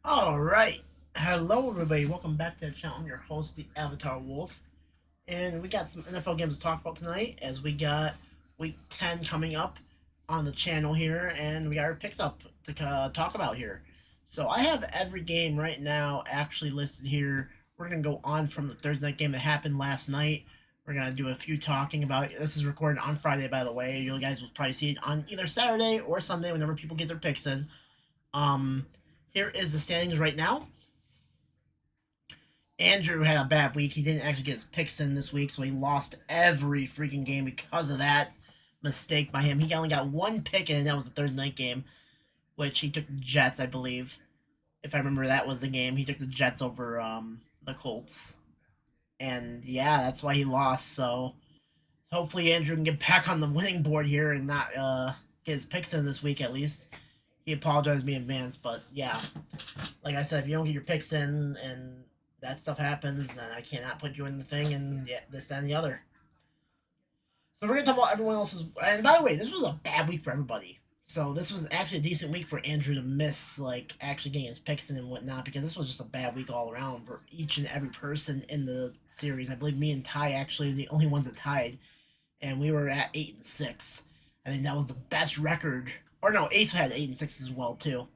Alright, hello everybody, welcome back to the channel. I'm your host, the Avatar Wolf, and we got some NFL games to talk about tonight as we got week 10 coming up on the channel here, and we got our picks up to talk about here. So I have every game right now actually listed here. We're going to go on from the Thursday night game that happened last night. We're going to do a few talking about it. This is recorded on Friday, by the way. You guys will probably see it on either Saturday or Sunday whenever people get their picks in. Here is the standings right now. Andrew had a bad week. He didn't actually get his picks in this week, so he lost every freaking game because of that mistake by him. He only got one pick in, and that was the Thursday night game, which he took the Jets, I believe. If I remember, that was the game. He took the Jets over the Colts. And yeah, that's why he lost. So hopefully Andrew can get back on the winning board here and not get his picks in this week at least. He apologized to me in advance, but yeah, like I said, if you don't get your picks in and that stuff happens, then I cannot put you in the thing and this, that, and the other. So we're gonna talk about everyone else's. And by the way, this was a bad week for everybody. So this was actually a decent week for Andrew to miss, like actually getting his picks in and whatnot, because this was just a bad week all around for each and every person in the series. I believe me and Ty actually the only ones that tied, and we were at 8-6. I think that was the best record. Or no, Ace had 8-6 as well too.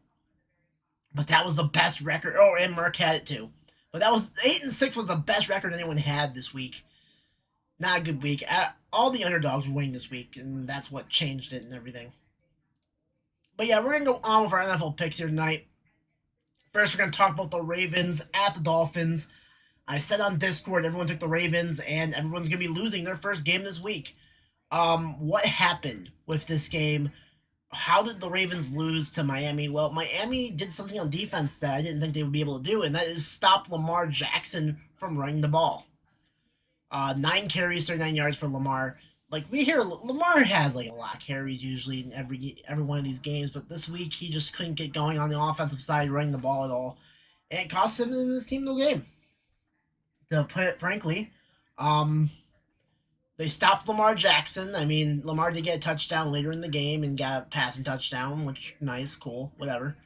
But that was the best record. Oh, and Mark had it too. But that was 8-6 was the best record anyone had this week. Not a good week. All the underdogs were winning this week, and that's what changed it and everything. But yeah, we're gonna go on with our NFL picks here tonight. First, we're gonna talk about the Ravens at the Dolphins. I said on Discord, everyone took the Ravens, and everyone's gonna be losing their first game this week. What happened with this game? How did the Ravens lose to Miami? Well, Miami did something on defense that I didn't think they would be able to do, and that is stop Lamar Jackson from running the ball. 9 carries, 39 yards for Lamar. Like we hear, Lamar has like a lot of carries usually in every one of these games, but this week he just couldn't get going on the offensive side running the ball at all, and it cost him and his team the game. To put it frankly, um, they stopped Lamar Jackson. I mean, Lamar did get a touchdown later in the game and got a passing touchdown, which nice, cool, whatever.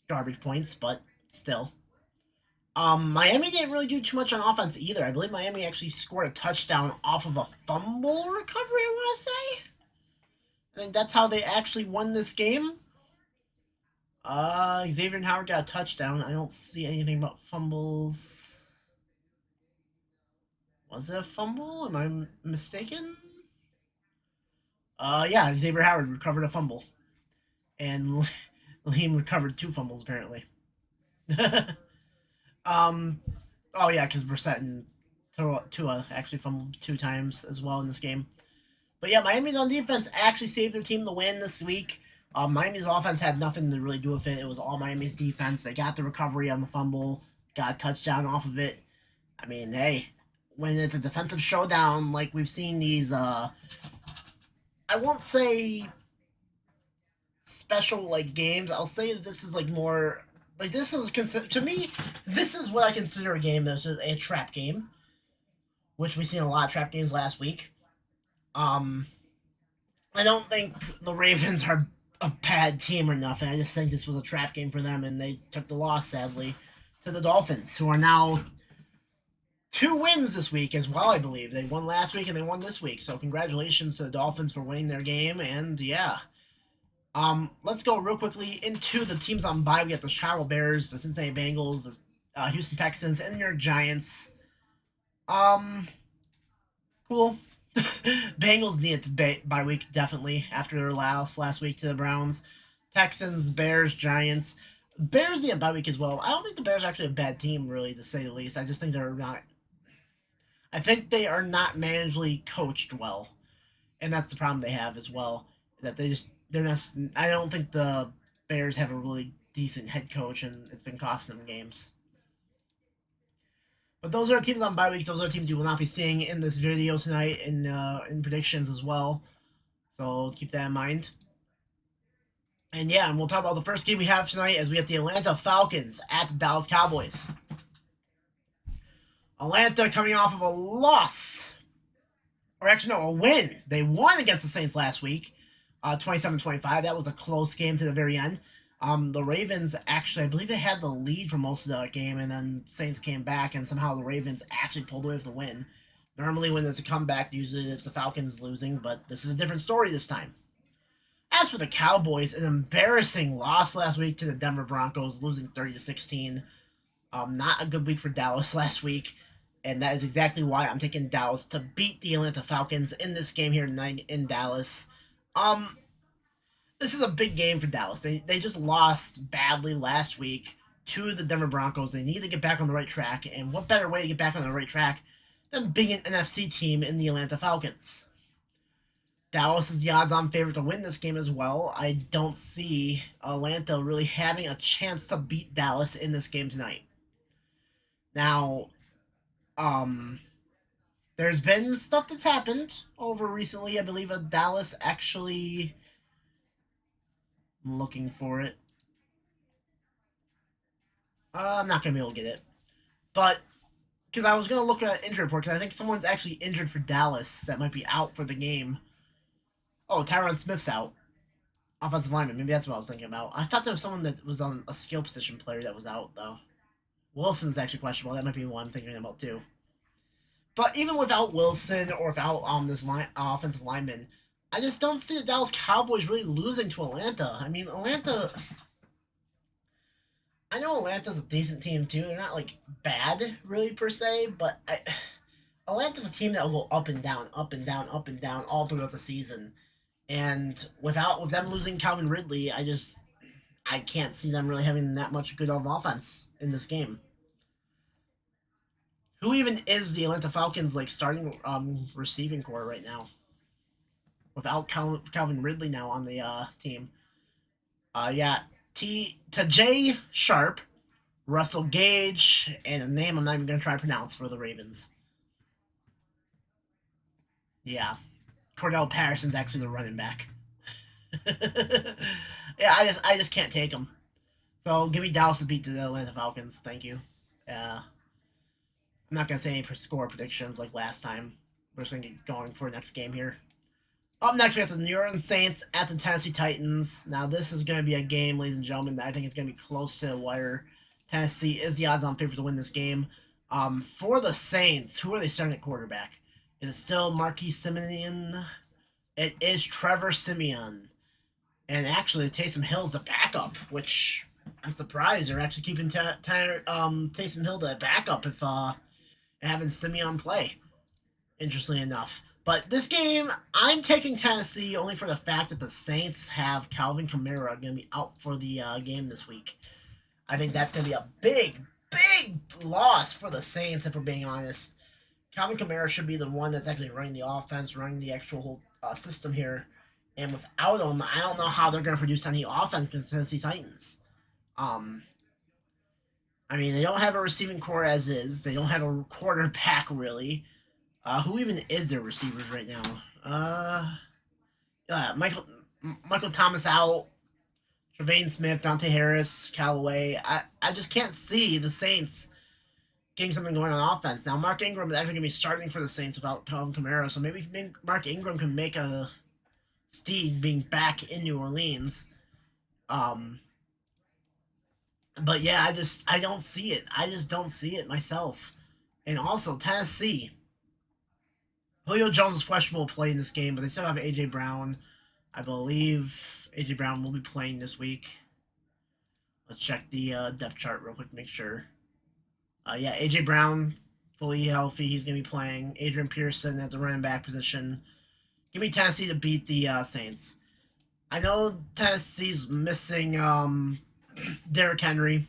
Garbage points, but still. Miami didn't really do too much on offense either. I believe Miami actually scored a touchdown off of a fumble recovery, I want to say. I think that's how they actually won this game. Xavier and Howard got a touchdown. I don't see anything about fumbles. Was it a fumble? Am I mistaken? Yeah, Xavier Howard recovered a fumble. And Liam recovered 2 fumbles, apparently. Oh yeah, because Brissett and Tua actually fumbled 2 times as well in this game. But yeah, Miami's on defense actually saved their team the win this week. Miami's offense had nothing to really do with it. It was all Miami's defense. They got the recovery on the fumble, got a touchdown off of it. I mean, hey, when it's a defensive showdown like we've seen these, I won't say special like games. I'll say that this is like more like this is to me. This is what I consider a game that's a trap game, which we've seen a lot of trap games last week. I don't think the Ravens are a bad team or nothing. I just think this was a trap game for them, and they took the loss sadly to the Dolphins, who are now 2 wins this week as well. I believe they won last week and they won this week. So congratulations to the Dolphins for winning their game, and yeah. Let's go real quickly into the teams on bye. We got the Chicago Bears, the Cincinnati Bengals, the Houston Texans, and the New York Giants. Cool. Bengals needed bye week definitely after their last week to the Browns. Texans, Bears, Giants. Bears need a bye week as well. I don't think the Bears are actually a bad team, really, to say the least. I just think they're not. I think they are not managely coached well, and that's the problem they have as well. That they're not. I don't think the Bears have a really decent head coach, and it's been costing them games. But those are teams on bye weeks. Those are teams you will not be seeing in this video tonight in predictions as well. So keep that in mind. And yeah, and we'll talk about the first game we have tonight as we have the Atlanta Falcons at the Dallas Cowboys. Atlanta coming off of a loss. Or actually, no, a win. They won against the Saints last week. 27-25. That was a close game to the very end. The Ravens actually, I believe they had the lead for most of the game, and then Saints came back, and somehow the Ravens actually pulled away with the win. Normally, when it's a comeback, usually it's the Falcons losing, but this is a different story this time. As for the Cowboys, an embarrassing loss last week to the Denver Broncos, losing 30-16. Not a good week for Dallas last week, and that is exactly why I'm taking Dallas to beat the Atlanta Falcons in this game here tonight in Dallas. Um, this is a big game for Dallas. They just lost badly last week to the Denver Broncos. They need to get back on the right track, and what better way to get back on the right track than being an NFC team in the Atlanta Falcons? Dallas is the odds-on favorite to win this game as well. I don't see Atlanta really having a chance to beat Dallas in this game tonight. Now, there's been stuff that's happened over recently. I believe Dallas actually, I'm looking for it. I'm not gonna be able to get it, but because I was gonna look at injury report because I think someone's actually injured for Dallas that might be out for the game. Oh, Tyron Smith's out. Offensive lineman. Maybe that's what I was thinking about. I thought there was someone that was on a skill position player that was out though. Wilson's actually questionable. That might be one I'm thinking about too. But even without Wilson or without this offensive lineman, I just don't see the Dallas Cowboys really losing to Atlanta. I mean, Atlanta. I know Atlanta's a decent team too. They're not like bad really per se, but Atlanta's a team that will go up and down, up and down, up and down all throughout the season. And with them losing Calvin Ridley, I can't see them really having that much good of offense in this game. Who even is the Atlanta Falcons like starting receiving core right now? Without Calvin Ridley now on the team. Yeah, Jay Sharp, Russell Gage, and a name I'm not even gonna try to pronounce for the Ravens. Yeah, Cordell Patterson's actually the running back. Yeah, I just can't take him. So give me Dallas to beat the Atlanta Falcons. Thank you. I'm not gonna say any score predictions like last time. We're just gonna get going for the next game here. Up next, we have the New Orleans Saints at the Tennessee Titans. Now, this is going to be a game, ladies and gentlemen, that I think is going to be close to the wire. Tennessee is the odds-on favorite to win this game. For the Saints, who are they starting at quarterback? Is it still Marquise Simeon? It is Trevor Simeon. And actually, Taysom Hill's the backup, which I'm surprised they're actually keeping Taysom Hill the backup if having Simeon play. Interestingly enough. But this game, I'm taking Tennessee only for the fact that the Saints have Calvin Kamara going to be out for the game this week. I think that's going to be a big, big loss for the Saints, if we're being honest. Calvin Kamara should be the one that's actually running the offense, running the actual whole system here. And without him, I don't know how they're going to produce any offense against Tennessee Titans. I mean, they don't have a receiving core as is. They don't have a quarterback, really. Who even is their receivers right now? Michael Thomas out. Trevane Smith, Dante Harris, Callaway. I just can't see the Saints getting something going on offense. Now, Mark Ingram is actually going to be starting for the Saints without Calvin Kamara, so maybe Mark Ingram can make a steed being back in New Orleans. But yeah, I don't see it. I just don't see it myself. And also, Tennessee. Julio Jones is questionable to play in this game, but they still have A.J. Brown. I believe A.J. Brown will be playing this week. Let's check the depth chart real quick to make sure. Yeah, A.J. Brown, fully healthy. He's going to be playing. Adrian Pearson at the running back position. Give me Tennessee to beat the Saints. I know Tennessee's missing Derrick Henry,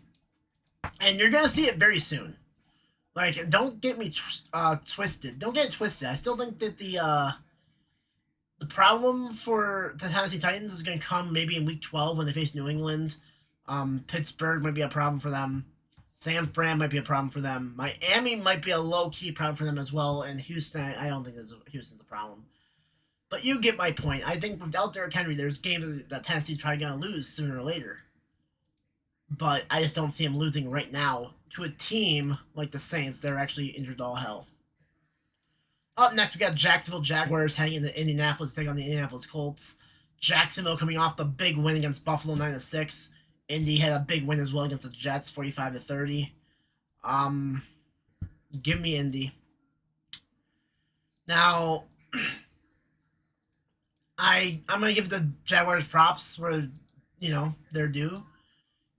and you're going to see it very soon. Like, don't get me twisted. Don't get it twisted. I still think that the problem for the Tennessee Titans is going to come maybe in Week 12 when they face New England. Pittsburgh might be a problem for them. San Fran might be a problem for them. Miami might be a low-key problem for them as well. And Houston, I don't think Houston's a problem. But you get my point. I think without Derrick Henry, there's games that Tennessee's probably going to lose sooner or later. But I just don't see him losing right now to a team like the Saints. They're actually injured all hell. Up next, we got Jacksonville Jaguars heading into Indianapolis to take on the Indianapolis Colts. Jacksonville coming off the big win against Buffalo 9-6. Indy had a big win as well against the Jets, 45-30. Um, give me Indy. Now, I'm gonna give the Jaguars props where they're due.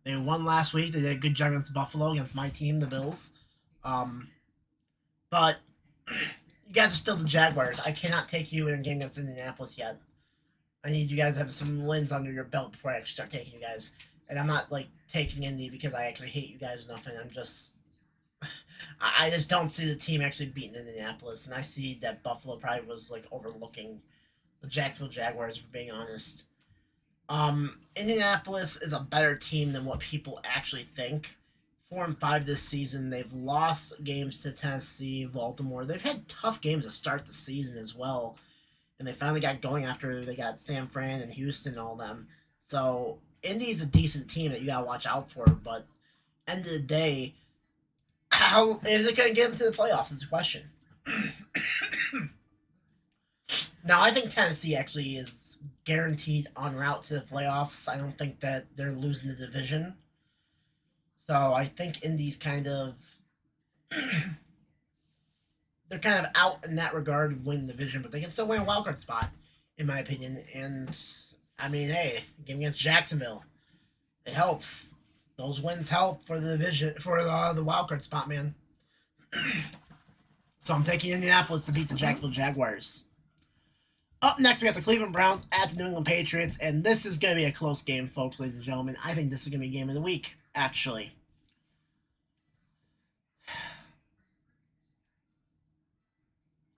They won last week. They did a good job against Buffalo, against my team, the Bills. Um, but you guys are still the Jaguars. I cannot take you in a game against Indianapolis yet. I need you guys to have some wins under your belt before I actually start taking you guys. And I'm not like taking Indy because I actually hate you guys or nothing. I'm just I just don't see the team actually beating Indianapolis, and I see that Buffalo probably was like overlooking the Jacksonville Jaguars, for being honest. Indianapolis is a better team than what people actually think. 4-5 this season. They've lost games to Tennessee, Baltimore. They've had tough games to start the season as well, and they finally got going after they got San Fran and Houston and all them. So Indy's a decent team that you gotta watch out for. But end of the day, how is it gonna get them to the playoffs? Is the question. Now I think Tennessee actually is guaranteed en route to the playoffs. I don't think that they're losing the division. So I think Indy's kind of they're kind of out in that regard, win the division, but they can still win a wildcard spot, in my opinion. And I mean, hey, game against Jacksonville, it helps. Those wins help for the division, for the wildcard spot, man. So I'm taking Indianapolis to beat the Jacksonville Jaguars. Up next, we got the Cleveland Browns at the New England Patriots, and this is going to be a close game, folks, ladies and gentlemen. I think this is going to be game of the week, actually.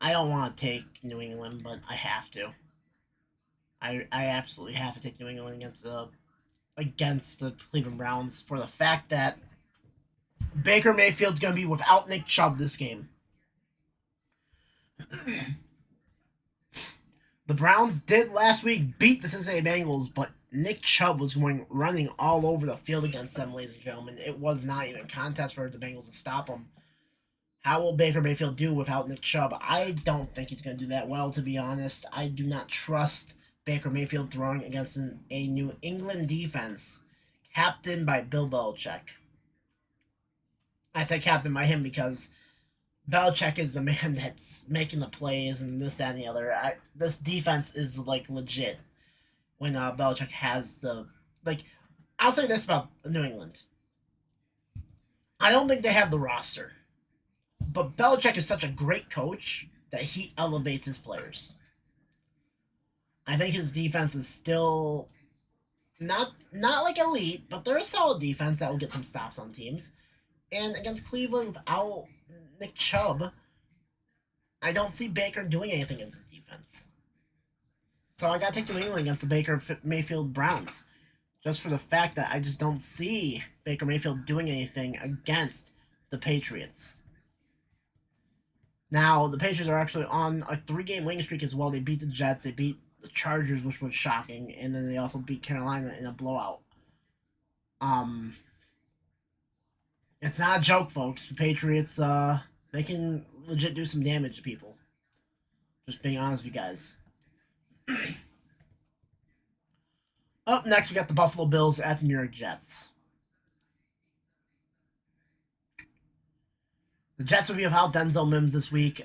I don't want to take New England, but I have to. I absolutely have to take New England against the Cleveland Browns for the fact that Baker Mayfield's going to be without Nick Chubb this game. The Browns did last week beat the Cincinnati Bengals, but Nick Chubb was running all over the field against them, ladies and gentlemen. It was not even a contest for the Bengals to stop him. How will Baker Mayfield do without Nick Chubb? I don't think he's going to do that well, to be honest. I do not trust Baker Mayfield throwing against a New England defense captained by Bill Belichick. I say captain by him because Belichick is the man that's making the plays and this, that, and the other. This defense is like legit when Belichick has the like. I'll say this about New England. I don't think they have the roster, but Belichick is such a great coach that he elevates his players. I think his defense is still not like elite, but they're a solid defense that will get some stops on teams. And against Cleveland without Nick Chubb, I don't see Baker doing anything against his defense. So I got to take New England against the Baker Mayfield Browns, just for the fact that I just don't see Baker Mayfield doing anything against the Patriots. Now, the Patriots are actually on a 3-game winning streak as well. They beat the Jets, they beat the Chargers, which was shocking, and then they also beat Carolina in a blowout. It's not a joke, folks. The Patriots, they can legit do some damage to people. Just being honest with you guys. Up next, we got the Buffalo Bills at the New York Jets. The Jets will be without Denzel Mims this week.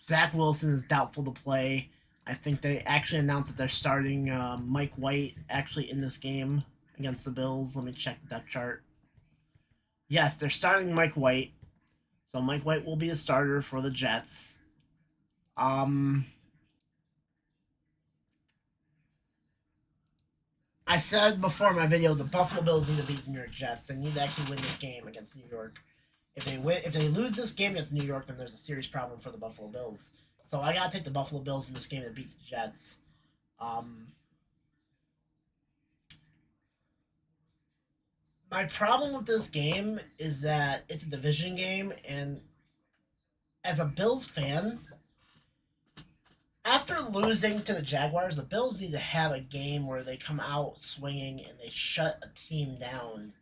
Zach Wilson is doubtful to play. I think they actually announced that they're starting Mike White actually in this game against the Bills. Let me check the depth chart. Yes, they're starting Mike White. So Mike White will be a starter for the Jets. I said before in my video the Buffalo Bills need to beat the New York Jets. They need to actually win this game against New York. If they lose this game against New York, then there's a serious problem for the Buffalo Bills. So I gotta take the Buffalo Bills in this game to beat the Jets. My problem with this game is that it's a division game, and as a Bills fan, after losing to the Jaguars, the Bills need to have a game where they come out swinging and they shut a team down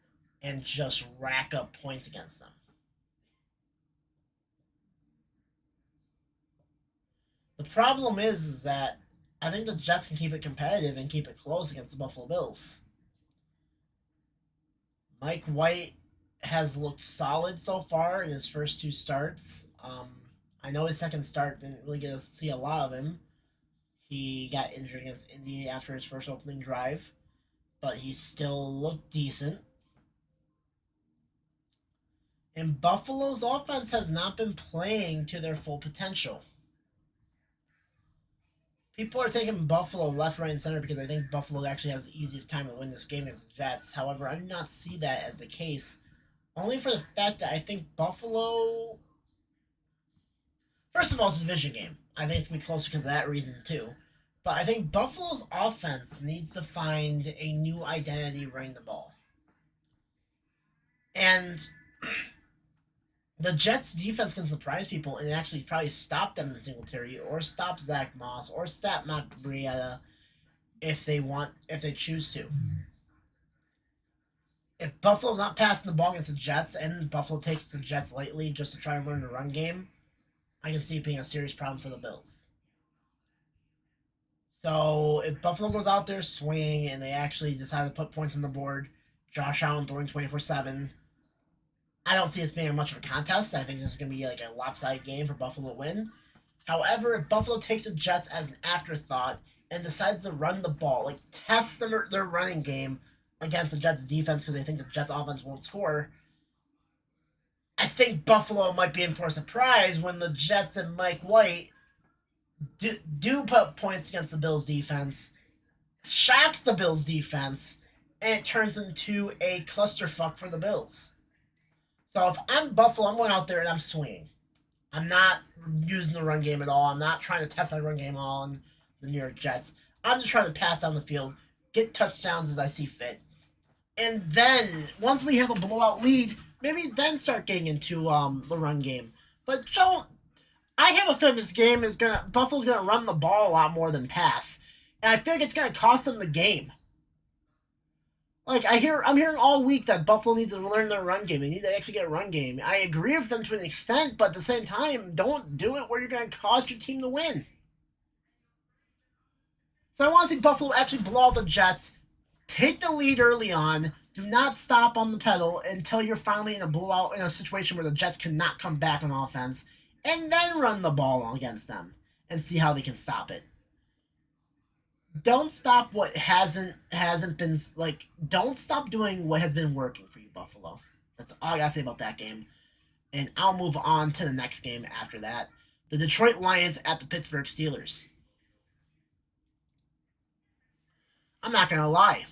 and just rack up points against them. The problem is that I think the Jets can keep it competitive and keep it close against the Buffalo Bills. Mike White has looked solid so far in his first two starts. I know his second start didn't really get to see a lot of him. He got injured against Indy after his first opening drive, but he still looked decent. And Buffalo's offense has not been playing to their full potential. People are taking Buffalo left, right, and center because I think Buffalo actually has the easiest time to win this game against the Jets. However, I do not see that as the case. Only for the fact that I think Buffalo. First of all, it's a division game. I think it's going to be closer because of that reason, too. But I think Buffalo's offense needs to find a new identity running the ball. And the Jets' defense can surprise people and actually probably stop them in the Singletary or stop Zach Moss or stop Matt Breida if they choose to. If Buffalo's not passing the ball against the Jets and Buffalo takes the Jets lightly just to try and learn the run game, I can see it being a serious problem for the Bills. So if Buffalo goes out there swinging and they actually decide to put points on the board, Josh Allen throwing 24/7, I don't see this being much of a contest. I think this is going to be like a lopsided game for Buffalo to win. However, if Buffalo takes the Jets as an afterthought and decides to run the ball, like test their running game against the Jets defense because they think the Jets offense won't score, I think Buffalo might be in for a surprise when the Jets and Mike White do put points against the Bills defense, shocks the Bills defense, and it turns into a clusterfuck for the Bills. So if I'm Buffalo, I'm going out there and I'm swinging. I'm not using the run game at all. I'm not trying to test my run game on the New York Jets. I'm just trying to pass down the field, get touchdowns as I see fit. And then, once we have a blowout lead, maybe then start getting into the run game. But I have a feeling this game is Buffalo's gonna run the ball a lot more than pass. And I feel like it's gonna cost them the game. Like I'm hearing all week that Buffalo needs to learn their run game. They need to actually get a run game. I agree with them to an extent, but at the same time, don't do it where you're going to cost your team to win. So I want to see Buffalo actually blow out the Jets, take the lead early on, do not stop on the pedal until you're finally in a blowout in a situation where the Jets cannot come back on offense, and then run the ball against them and see how they can stop it. Don't stop what hasn't been like. Don't stop doing what has been working for you, Buffalo. That's all I gotta say about that game. And I'll move on to the next game after that. The Detroit Lions at the Pittsburgh Steelers. I'm not gonna lie.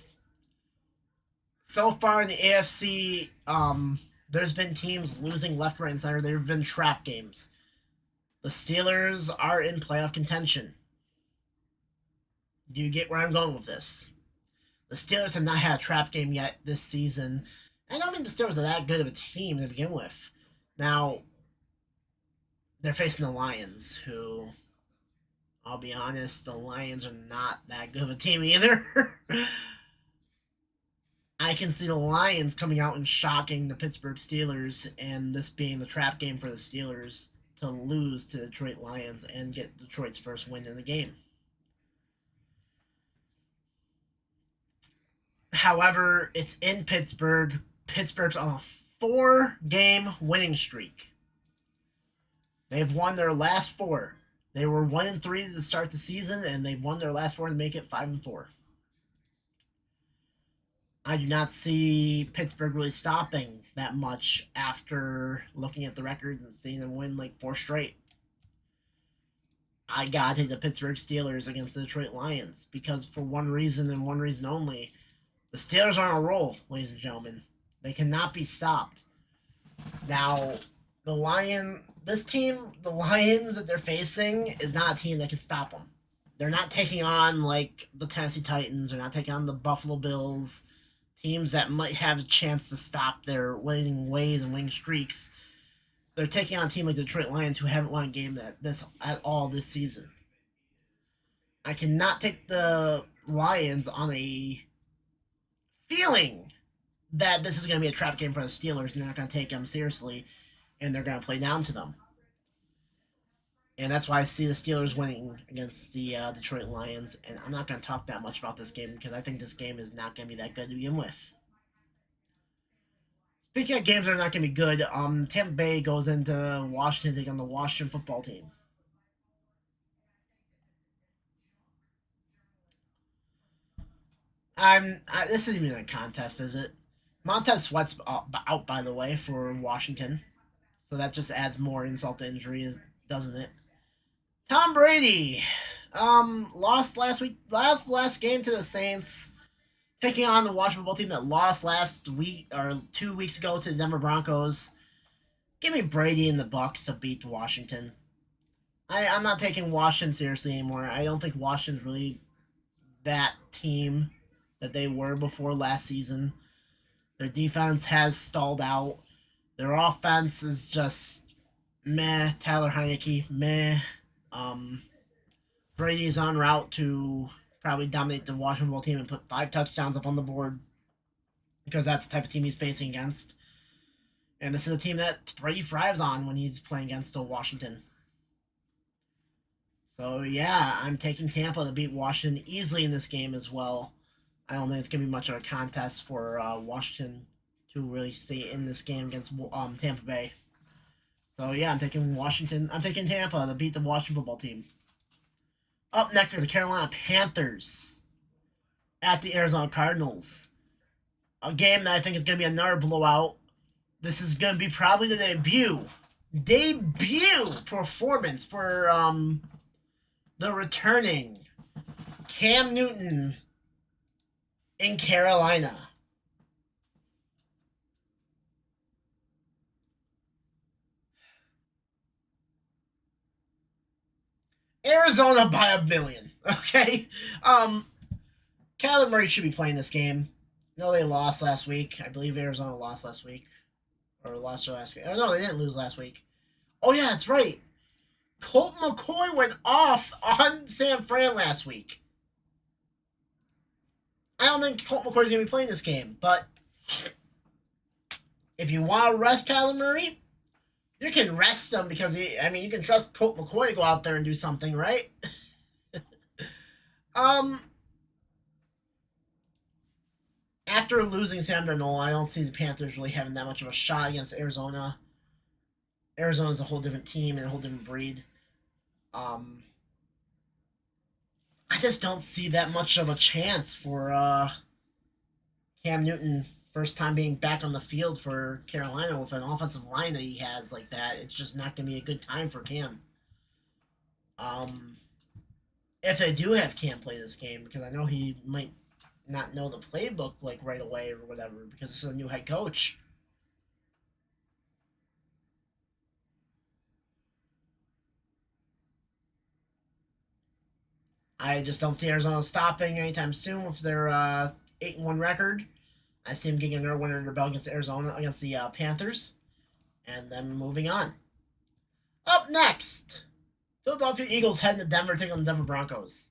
So far in the AFC, there's been teams losing left, right, and center. There have been trap games. The Steelers are in playoff contention. Do you get where I'm going with this? The Steelers have not had a trap game yet this season. I don't think the Steelers are that good of a team to begin with. Now, they're facing the Lions, who, I'll be honest, the Lions are not that good of a team either. I can see the Lions coming out and shocking the Pittsburgh Steelers, and this being the trap game for the Steelers to lose to the Detroit Lions and get Detroit's first win in the game. However, it's in Pittsburgh. Pittsburgh's on a 4-game winning streak. They've won their last 4. They were 1-3 to start the season, and they've won their last 4 to make it 5-4. I do not see Pittsburgh really stopping that much after looking at the records and seeing them win like 4 straight. I gotta take the Pittsburgh Steelers against the Detroit Lions because for one reason and one reason only, the Steelers are on a roll, ladies and gentlemen. They cannot be stopped. Now, the Lions that they're facing is not a team that can stop them. They're not taking on like the Tennessee Titans. They're not taking on the Buffalo Bills. Teams that might have a chance to stop their winning ways and winning streaks. They're taking on a team like the Detroit Lions who haven't won a game at all this season. I cannot take the Lions on a feeling that this is going to be a trap game for the Steelers and they're not going to take them seriously and they're going to play down to them. And that's why I see the Steelers winning against the Detroit Lions. And I'm not going to talk that much about this game because I think this game is not going to be that good to begin with. Speaking of games that are not going to be good, Tampa Bay goes into Washington taking on the Washington football team. This isn't even a contest, is it? Montez Sweat's out, by the way, for Washington, so that just adds more insult to injury, doesn't it? Tom Brady, lost last week, last game to the Saints, taking on the Washington football team that lost last week or 2 weeks ago to the Denver Broncos. Give me Brady and the Bucs to beat Washington. I'm not taking Washington seriously anymore. I don't think Washington's really that team that they were before last season. Their defense has stalled out. Their offense is just meh. Tyler Heineke, meh. Um, Brady's en route to probably dominate the Washington football team and put 5 touchdowns up on the board because that's the type of team he's facing against. And this is a team that Brady thrives on when he's playing against Washington. So yeah, I'm taking Tampa to beat Washington easily in this game as well. I don't think it's gonna be much of a contest for Washington to really stay in this game against Tampa Bay. So yeah, I'm taking Washington. I'm taking Tampa to beat the Washington football team. Up next are the Carolina Panthers at the Arizona Cardinals. A game that I think is gonna be another blowout. This is gonna be probably the debut performance for the returning Cam Newton in Carolina. Arizona by a million. Okay. Kyler Murray should be playing this game. No, they lost last week. I believe Arizona lost last week. Or lost their last game. Oh, no, they didn't lose last week. Oh, yeah, that's right. Colt McCoy went off on San Fran last week. I don't think Colt McCoy's going to be playing this game, but if you want to rest Kyler Murray, you can rest him because you can trust Colt McCoy to go out there and do something, right? um, After losing Sam Darnold, I don't see the Panthers really having that much of a shot against Arizona. Arizona's a whole different team and a whole different breed. Um, I just don't see that much of a chance for Cam Newton first time being back on the field for Carolina with an offensive line that he has like that. It's just not going to be a good time for Cam. Um, if they do have Cam play this game, because I know he might not know the playbook like right away or whatever, because this is a new head coach. I just don't see Arizona stopping anytime soon with their 8-1 record. I see them getting another win under their belt against Arizona, against the Panthers, and then moving on. Up next, Philadelphia Eagles heading to Denver, taking on the Denver Broncos.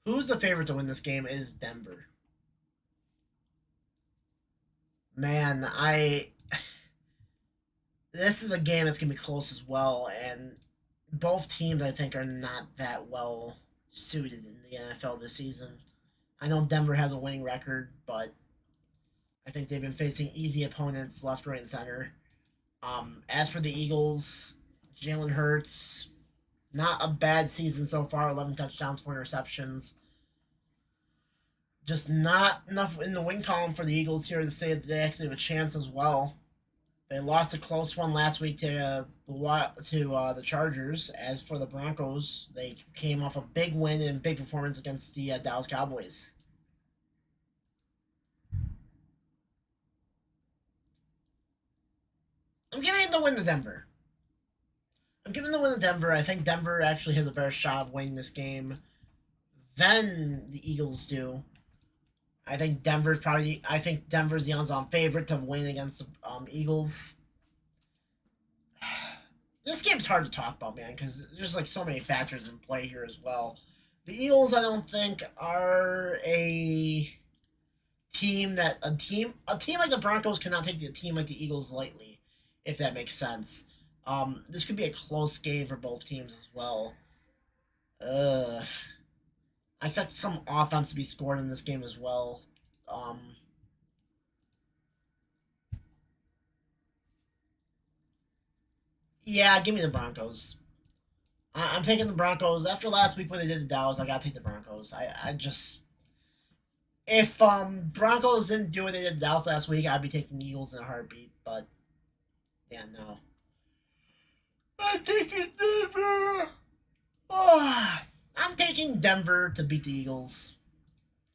Who's the favorite to win this game is Denver. Man, this is a game that's gonna be close as well, and both teams I think are not that well suited in the NFL this season. I know Denver has a winning record, but I think they've been facing easy opponents left, right, and center. As for the Eagles, Jalen Hurts, not a bad season so far. 11 touchdowns, 4 interceptions. Just not enough in the win column for the Eagles here to say that they actually have a chance as well. They lost a close one last week to the Chargers. As for the Broncos, they came off a big win and big performance against the Dallas Cowboys. I'm giving the win to Denver. I'm giving the win to Denver. I think Denver actually has a better shot of winning this game than the Eagles do. I think Denver's the odds-on favorite to win against the Eagles. This game's hard to talk about, man, because there's like so many factors in play here as well. The Eagles, I don't think, are a team that a team like the Broncos cannot take a team like the Eagles lightly, if that makes sense. This could be a close game for both teams as well. I expect some offense to be scored in this game as well. Yeah, give me the Broncos. I'm taking the Broncos. After last week when they did the Dallas, I gotta take the Broncos. I just if Broncos didn't do what they did to Dallas last week, I'd be taking Eagles in a heartbeat. But yeah, no. I'm taking Denver. Oh, I'm taking Denver to beat the Eagles.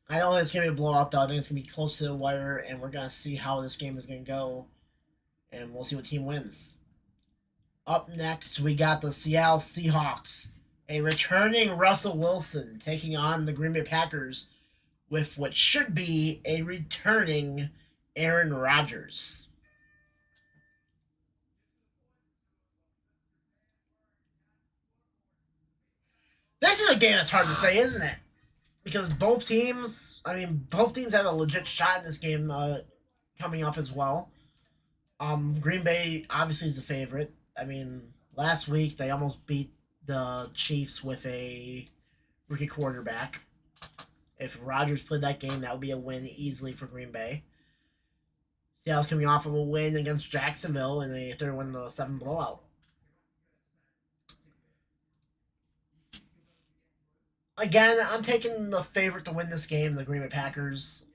I don't think it's gonna be a blowout though. I think it's gonna be close to the wire, and we're gonna see how this game is gonna go, and we'll see what team wins. Up next, we got the Seattle Seahawks, a returning Russell Wilson taking on the Green Bay Packers with what should be a returning Aaron Rodgers. This is a game that's hard to say, isn't it? Because both teams have a legit shot in this game coming up as well. Green Bay obviously is the favorite. I mean, last week they almost beat the Chiefs with a rookie quarterback. If Rodgers played that game, that would be a win easily for Green Bay. Seattle's coming off of a win against Jacksonville in a 31-7 blowout. Again, I'm taking the favorite to win this game, the Green Bay Packers.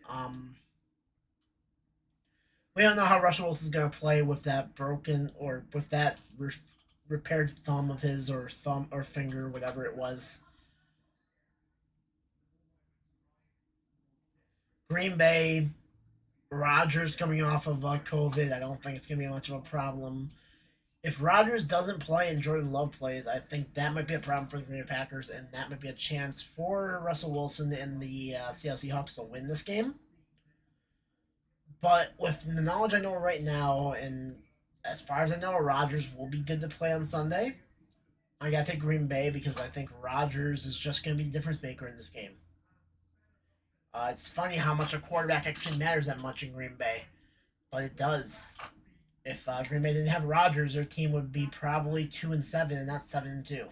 We don't know how Russell Wilson's going to play with that broken or with that repaired thumb of his or thumb or finger, whatever it was. Green Bay, Rodgers coming off of COVID. I don't think it's going to be much of a problem. If Rodgers doesn't play and Jordan Love plays, I think that might be a problem for the Green Bay Packers, and that might be a chance for Russell Wilson and the Seattle Seahawks to win this game. But with the knowledge I know right now, and as far as I know, Rodgers will be good to play on Sunday. I gotta take Green Bay because I think Rodgers is just gonna be the difference maker in this game. It's funny how much a quarterback actually matters that much in Green Bay, but it does. If Green Bay didn't have Rodgers, their team would be probably 2-7 and not 7-2.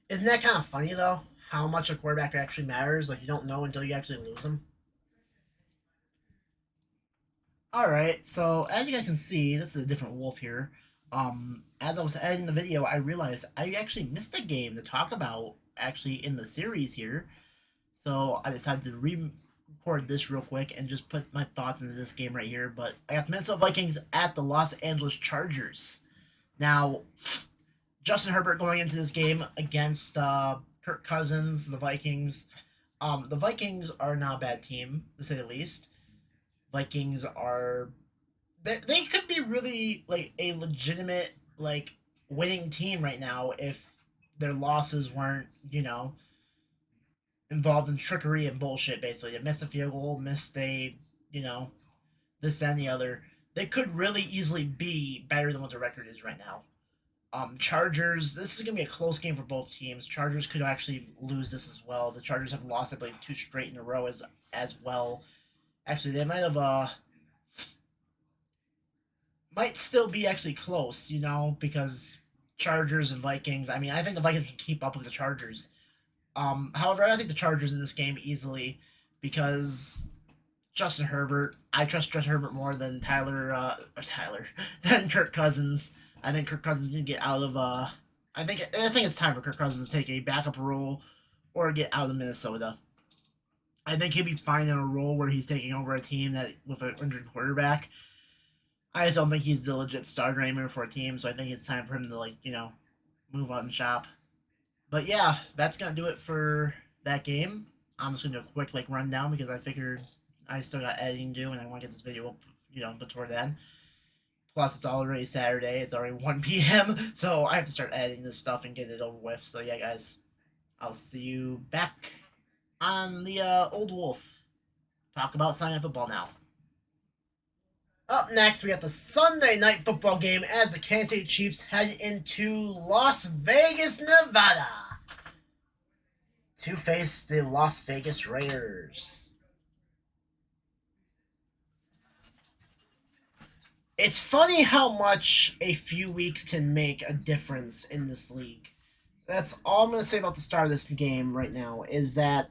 Isn't that kind of funny though? How much a quarterback actually matters? Like you don't know until you actually lose them. All right, so as you guys can see, this is a different wolf here. As I was editing the video, I realized I actually missed a game to talk about actually in the series here. So I decided to re-record this real quick and just put my thoughts into this game right here. But I got the Minnesota Vikings at the Los Angeles Chargers. Now, Justin Herbert going into this game against Kirk Cousins, the Vikings. The Vikings are not a bad team, to say the least. Vikings are they could be really like a legitimate like winning team right now if their losses weren't involved in trickery and bullshit. Basically, they missed a field goal, missed a you know this and the other. They could really easily be better than what their record is right now. Chargers. This is gonna be a close game for both teams. Chargers could actually lose this as well. The Chargers have lost, I believe, 2 straight in a row as well. Actually, they might still be actually close, because Chargers and Vikings. I mean, I think the Vikings can keep up with the Chargers. However, I think the Chargers in this game easily because Justin Herbert. I trust Justin Herbert more than than Kirk Cousins. I think Kirk Cousins can get out of. I think it's time for Kirk Cousins to take a backup role or get out of Minnesota. I think he'll be fine in a role where he's taking over a team that with an injured quarterback. I just don't think he's the legit starter anymore for a team, so I think it's time for him to move on and shop. But yeah, that's gonna do it for that game. I'm just gonna do a quick rundown because I figured I still got editing to do and I want to get this video up, before then. Plus, it's already Saturday. It's already 1 p.m. So I have to start editing this stuff and get it over with. So yeah, guys, I'll see you back on the Old Wolf. Talk about Sunday Night Football now. Up next, we got the Sunday Night Football game as the Kansas City Chiefs head into Las Vegas, Nevada to face the Las Vegas Raiders. It's funny how much a few weeks can make a difference in this league. That's all I'm going to say about the start of this game right now is that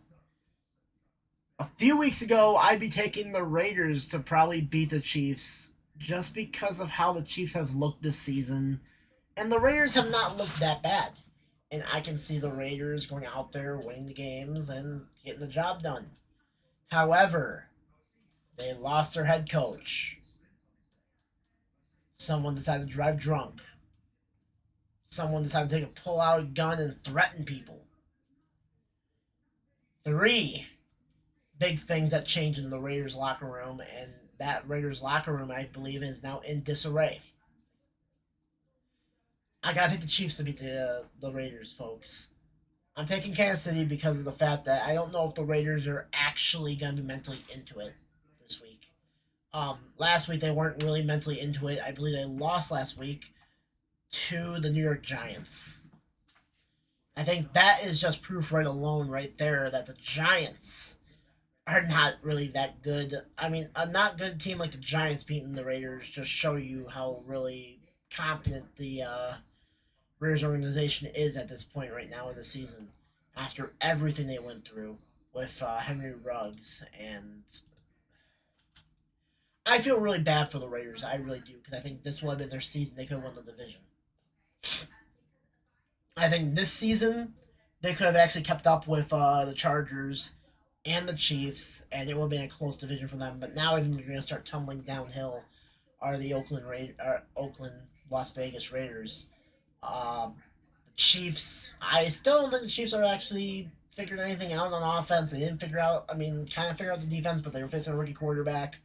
few weeks ago, I'd be taking the Raiders to probably beat the Chiefs just because of how the Chiefs have looked this season. And the Raiders have not looked that bad. And I can see the Raiders going out there, winning the games, and getting the job done. However, they lost their head coach. Someone decided to drive drunk. Someone decided to take a pull out gun and threaten people. Three big things that changed in the Raiders locker room, and that Raiders locker room, I believe, is now in disarray. I gotta take the Chiefs to beat the Raiders, folks. I'm taking Kansas City because of the fact that I don't know if the Raiders are actually gonna be mentally into it this week. Last week they weren't really mentally into it. I believe they lost last week to the New York Giants. I think that is just proof right alone, right there, that the Giants are not really that good. I mean, a not good team like the Giants beating the Raiders just show you how really confident the Raiders organization is at this point right now of the season. After everything they went through with Henry Ruggs, and I feel really bad for the Raiders. I really do because I think this would have been their season. They could have won the division. I think this season they could have actually kept up with the Chargers and the Chiefs, and it would have been a close division for them. But now I think they're going to start tumbling downhill. Are the Oakland Las Vegas Raiders? The Chiefs. I still don't think the Chiefs are actually figured anything out on offense. They didn't figure out. I mean, kind of figure out the defense, but they were facing a rookie quarterback.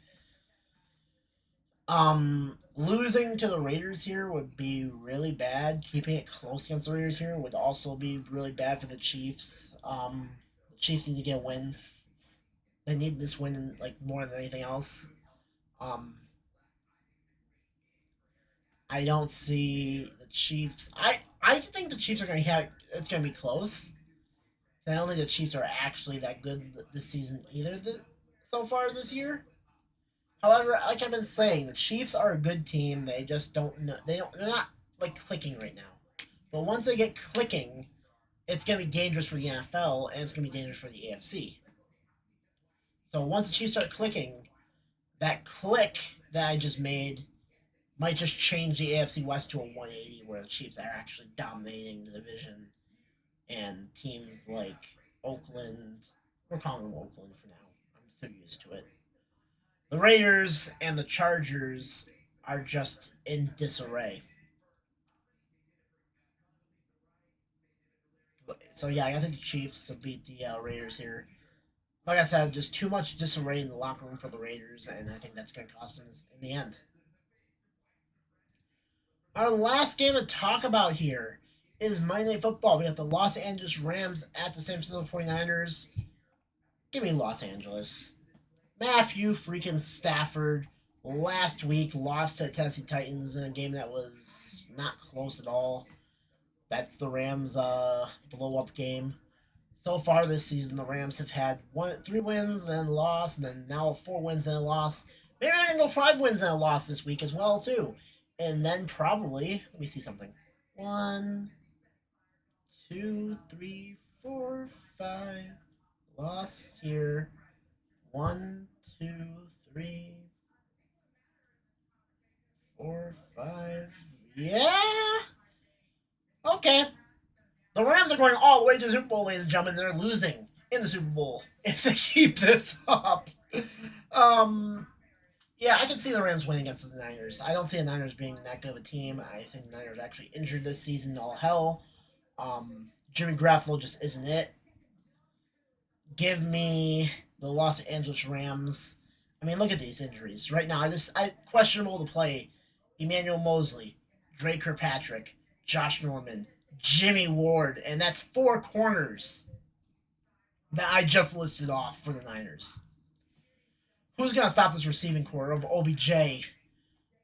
Losing to the Raiders here would be really bad. Keeping it close against the Raiders here would also be really bad for the Chiefs. The Chiefs need to get a win. They need this win like more than anything else. Um, I don't see the Chiefs. I think the Chiefs are gonna have. It's gonna be close. I don't think the Chiefs are actually that good this season either. So far this year. However, like I've been saying, the Chiefs are a good team. They just don't know. They're not like clicking right now. But once they get clicking, it's gonna be dangerous for the NFL and it's gonna be dangerous for the AFC. So once the Chiefs start clicking, that click that I just made might just change the AFC West to a 180, where the Chiefs are actually dominating the division, and teams like Oakland, we're calling them Oakland for now. I'm so used to it. The Raiders and the Chargers are just in disarray. So yeah, I got the Chiefs to beat the Raiders here. Like I said, just too much disarray in the locker room for the Raiders, and I think that's going to cost them in the end. Our last game to talk about here is Monday Night Football. We have the Los Angeles Rams at the San Francisco 49ers. Give me Los Angeles. Matthew freaking Stafford last week lost to the Tennessee Titans in a game that was not close at all. That's the Rams' blow up game. So far this season, the Rams have had 3 wins and a loss, and then now 4 wins and a loss. Maybe they're gonna go 5 wins and a loss this week as well too, and then probably let me see something. 1, 2, 3, 4, 5 loss here. 1, 2, 3, 4, 5. Yeah. Okay. The Rams are going all the way to the Super Bowl, ladies and gentlemen. They're losing in the Super Bowl if they keep this up. Um, yeah, I can see the Rams winning against the Niners. I don't see the Niners being that good of a team. I think the Niners are actually injured this season, all hell. Jimmy Garoppolo just isn't it. Give me the Los Angeles Rams. I mean, look at these injuries right now. I questionable to play. Emmanuel Mosley, Drake Kirkpatrick, Josh Norman, Jimmy Ward, and that's 4 corners that I just listed off for the Niners. Who's gonna stop this receiving core of OBJ,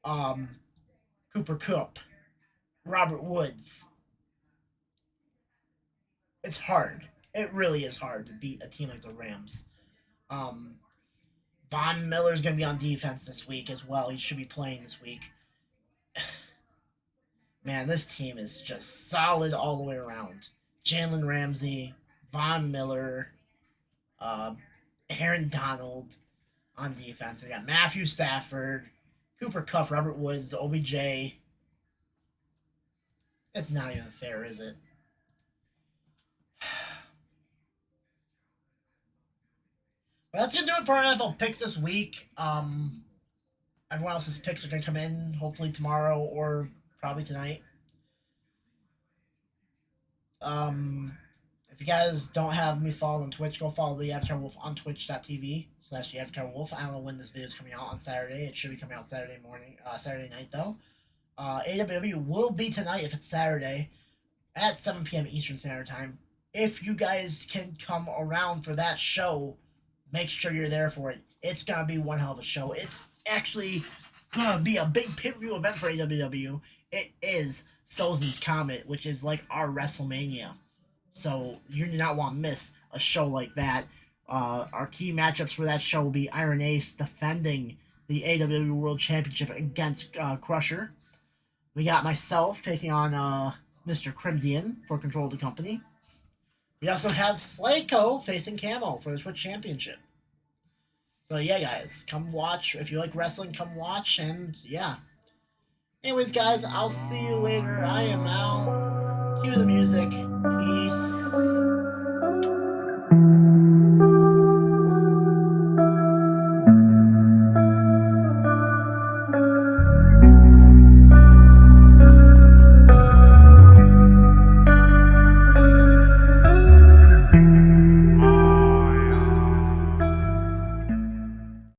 um, Cooper Kupp, Robert Woods? It's hard. It really is hard to beat a team like the Rams. Um, Von Miller's gonna be on defense this week as well. He should be playing this week. Man, this team is just solid all the way around. Jalen Ramsey, Von Miller, uh, Aaron Donald on defense. We got Matthew Stafford, Cooper Kupp, Robert Woods, OBJ. It's not even fair, is it? Well, that's gonna do it for our NFL picks this week. Everyone else's picks are gonna come in hopefully tomorrow or probably tonight. If you guys don't have me followed on Twitch, go follow the Avatar Wolf on twitch.tv/the Avatar Wolf. I don't know when this video is coming out on Saturday. It should be coming out Saturday morning, Saturday night though. AWW will be tonight if it's Saturday at 7 p.m. Eastern Standard Time. If you guys can come around for that show, make sure you're there for it. It's gonna be one hell of a show. It's actually gonna be a big pay-per-view event for AWW. It is Sozin's Comet, which is like our WrestleMania. So you do not want to miss a show like that. Our key matchups for that show will be Iron Ace defending the AWW World Championship against Crusher. We got myself taking on Mr. Crimson for control of the company. We also have Slayko facing Camo for the Twitch Championship. So yeah, guys, come watch. If you like wrestling, come watch, and yeah. Anyways, guys, I'll see you later. I am out. Cue the music. Peace.